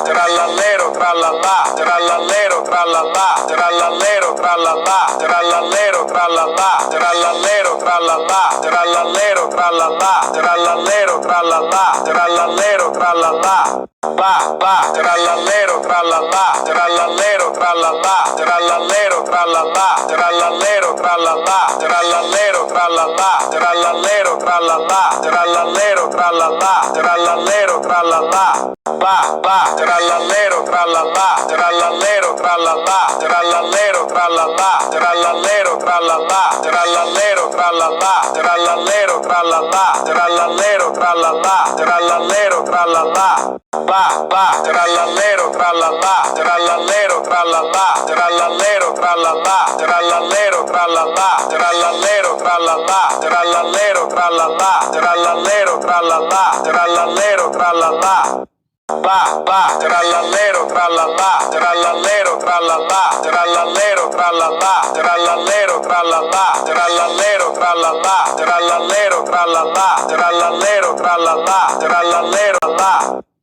trallallero, trallallà, trallallero, trallallà, trallallero, trallallà, trallallero, trallallà, trallallero, trallallà, trallallero, trallallà, trallallero, trallallà, trallallero, trallallà. Trallallero, trallallà, trallallero, trallallà, trallallero, trallallà, trallallero, trallallà, trallallero, trallallà, trallallero, trallallà, trallallero, trallallà, trallallero, trallallà. Trallallero, trallallà, trallallero, trallallà, trallallero, trallallà, trallallero, trallallà, trallallero, trallallà, trallallero, trallallà, trallallero, trallallà, trallallero, trallallà. Trallallero, trallallà, trallallero, trallallà, trallallero, trallallà, trallallero, trallallà, trallallero, trallallà, trallallero, trallallà, trallallero, trallallà, trallallero, trallallà. Trallallero, trallallà, trallallero, trallallà, trallallero, trallallà, trallallero, trallallà, trallallero, trallallà, trallallero, trallallà, trallallero, trallallà, trallallero, trallallà.